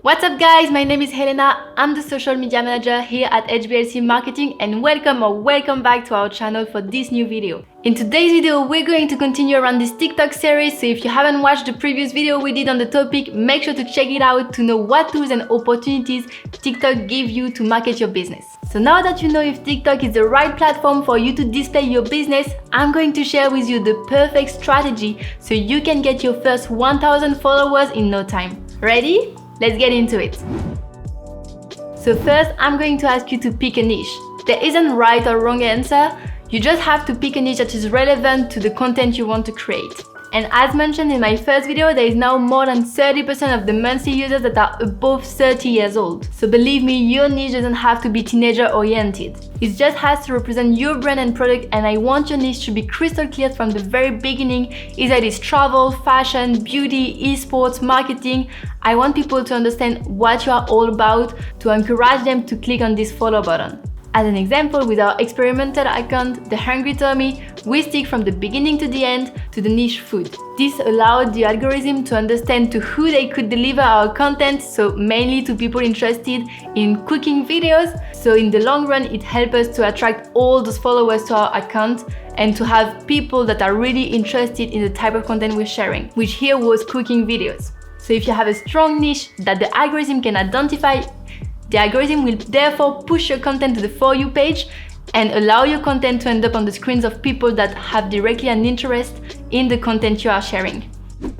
What's up guys, my name is Helena, I'm the social media manager here at HBLC Marketing and welcome back to our channel for this new video. In today's video, we're going to continue around this TikTok series, so if you haven't watched the previous video we did on the topic, make sure to check it out to know what tools and opportunities TikTok give you to market your business. So now that you know if TikTok is the right platform for you to display your business, I'm going to share with you the perfect strategy so you can get your first 1,000 followers in no time. Ready? Let's get into it. So first, I'm going to ask you to pick a niche. There isn't right or wrong answer. You just have to pick a niche that is relevant to the content you want to create. And as mentioned in my first video, there is now more than 30% of the monthly users that are above 30 years old. So believe me, your niche doesn't have to be teenager oriented. It just has to represent your brand and product, and I want your niche to be crystal clear from the very beginning. Either it is travel, fashion, beauty, esports, marketing. I want people to understand what you are all about to encourage them to click on this follow button. As an example, with our experimental account, The Hungry Tommy, we stick from the beginning to the end to the niche food. This allowed the algorithm to understand to who they could deliver our content, so mainly to people interested in cooking videos. So in the long run, it helped us to attract all those followers to our account and to have people that are really interested in the type of content we're sharing, which here was cooking videos. So if you have a strong niche that the algorithm can identify, the algorithm will therefore push your content to the For You page and allow your content to end up on the screens of people that have directly an interest in the content you are sharing.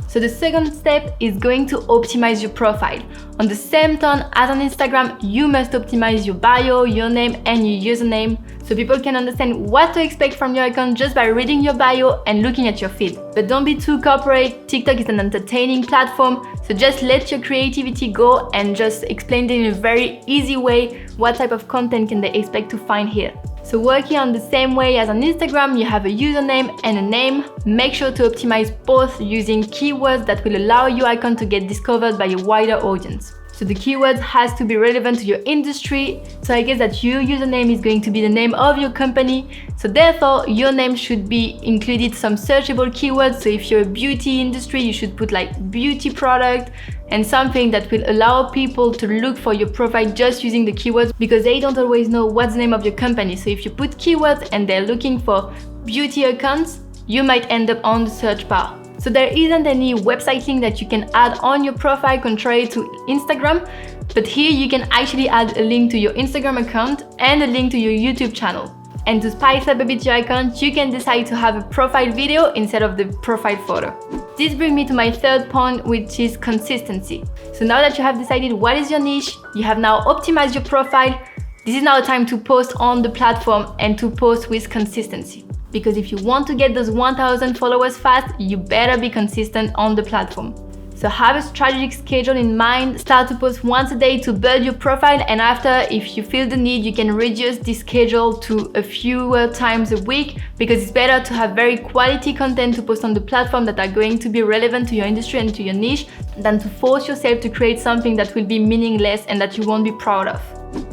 So the second step is going to optimize your profile. On the same tone as on Instagram, you must optimize your bio, your name and your username so people can understand what to expect from your account just by reading your bio and looking at your feed. But don't be too corporate. TikTok is an entertaining platform, so just let your creativity go and just explain it in a very easy way what type of content can they expect to find here. So working on the same way as on Instagram, you have a username and a name. Make sure to optimize both using keywords that will allow your icon to get discovered by a wider audience. So the keywords has to be relevant to your industry. So I guess that your username is going to be the name of your company. So therefore, your name should be included some searchable keywords. So if you're a beauty industry, you should put like beauty product and something that will allow people to look for your profile just using the keywords, because they don't always know what's the name of your company. So if you put keywords and they're looking for beauty accounts, you might end up on the search bar. So there isn't any website link that you can add on your profile contrary to Instagram, but here you can actually add a link to your Instagram account and a link to your YouTube channel. And to spice up a bit your account, you can decide to have a profile video instead of the profile photo. This brings me to my third point, which is consistency. So now that you have decided what is your niche, you have now optimized your profile, this is now time to post on the platform and to post with consistency. Because if you want to get those 1,000 followers fast, you better be consistent on the platform. So have a strategic schedule in mind, start to post once a day to build your profile, and after, if you feel the need, you can reduce this schedule to a fewer times a week, because it's better to have very quality content to post on the platform that are going to be relevant to your industry and to your niche than to force yourself to create something that will be meaningless and that you won't be proud of.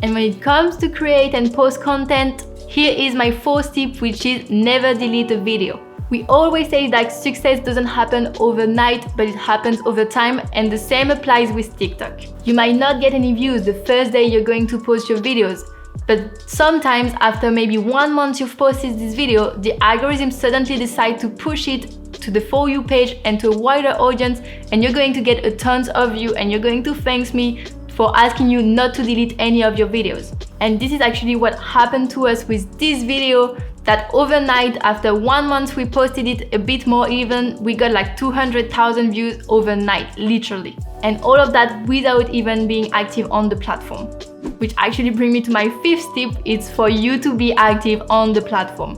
And when it comes to create and post content, here is my fourth tip, which is never delete a video. We always say that success doesn't happen overnight, but it happens over time, and the same applies with TikTok. You might not get any views the first day you're going to post your videos, but sometimes after maybe 1 month you've posted this video, the algorithm suddenly decides to push it to the For You page and to a wider audience, and you're going to get a tons of views, and you're going to thank me for asking you not to delete any of your videos. And this is actually what happened to us with this video, that overnight, after 1 month we posted it a bit more even, we got like 200,000 views overnight, literally. And all of that without even being active on the platform. Which actually brings me to my fifth tip, it's for you to be active on the platform,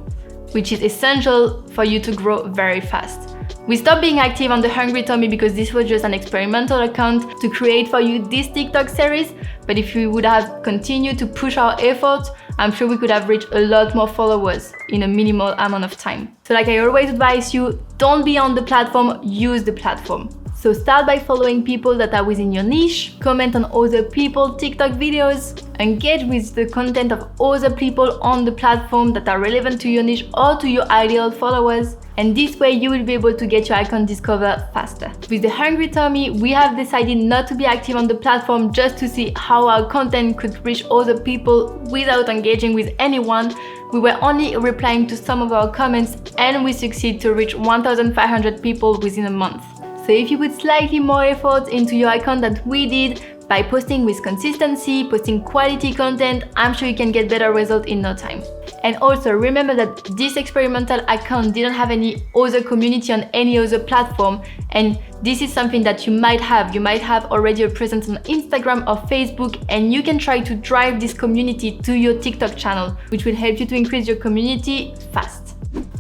which is essential for you to grow very fast. We stopped being active on The Hungry Tommy because this was just an experimental account to create for you this TikTok series, but if we would have continued to push our efforts, I'm sure we could have reached a lot more followers in a minimal amount of time. So like I always advise you, don't be on the platform, use the platform. So start by following people that are within your niche, comment on other people's TikTok videos, engage with the content of other people on the platform that are relevant to your niche or to your ideal followers. And this way you will be able to get your icon discovered faster. With the Hungry Tommy, we have decided not to be active on the platform just to see how our content could reach other people without engaging with anyone. We were only replying to some of our comments and we succeed to reach 1,500 people within a month. So if you put slightly more effort into your account than we did, by posting with consistency, posting quality content, I'm sure you can get better results in no time. And also remember that this experimental account didn't have any other community on any other platform, and this is something that you might have. You might have already a presence on Instagram or Facebook, and you can try to drive this community to your TikTok channel, which will help you to increase your community fast.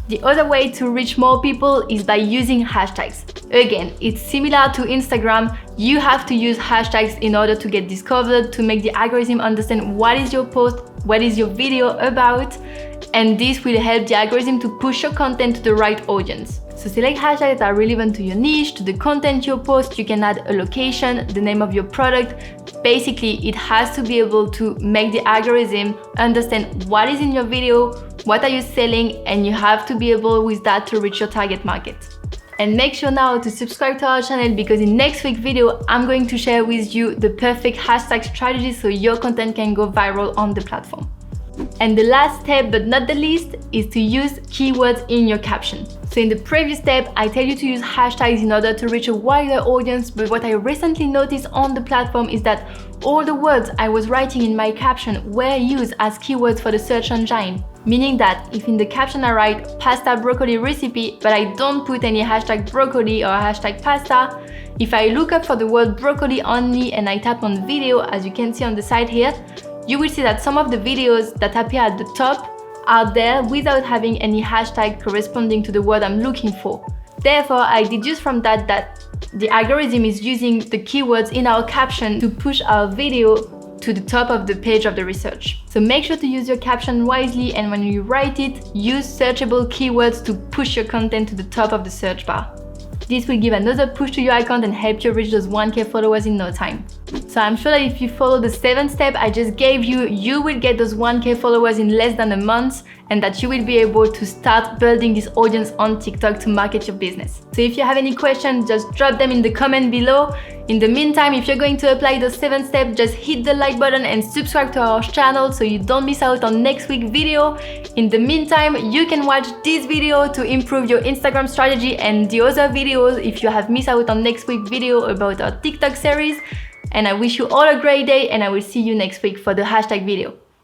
The other way to reach more people is by using hashtags. Again, it's similar to Instagram. You have to use hashtags in order to get discovered, to make the algorithm understand what is your post, what is your video about, and this will help the algorithm to push your content to the right audience. So select hashtags that are relevant to your niche, to the content you post. You can add a location, the name of your product. Basically, it has to be able to make the algorithm understand what is in your video, what are you selling, and you have to be able with that to reach your target market. And make sure now to subscribe to our channel, because in next week's video, I'm going to share with you the perfect hashtag strategy so your content can go viral on the platform. And the last step, but not the least, is to use keywords in your caption. So in the previous step, I tell you to use hashtags in order to reach a wider audience, but what I recently noticed on the platform is that all the words I was writing in my caption were used as keywords for the search engine. Meaning that if in the caption I write pasta broccoli recipe, but I don't put any hashtag broccoli or hashtag pasta, if I look up for the word broccoli only and I tap on video, as you can see on the side here, you will see that some of the videos that appear at the top are there without having any hashtag corresponding to the word I'm looking for. Therefore, I deduce from that that the algorithm is using the keywords in our caption to push our video to the top of the page of the research. So make sure to use your caption wisely, and when you write it, use searchable keywords to push your content to the top of the search bar. This will give another push to your account and help you reach those 1K followers in no time. So I'm sure that if you follow the 7 steps I just gave you, you will get those 1K followers in less than a month, and that you will be able to start building this audience on TikTok to market your business. So if you have any questions, just drop them in the comment below. In the meantime, if you're going to apply those 7 steps, just hit the like button and subscribe to our channel so you don't miss out on next week's video. In the meantime, you can watch this video to improve your Instagram strategy and the other videos if you have missed out on next week's video about our TikTok series. And I wish you all a great day, and I will see you next week for the hashtag video.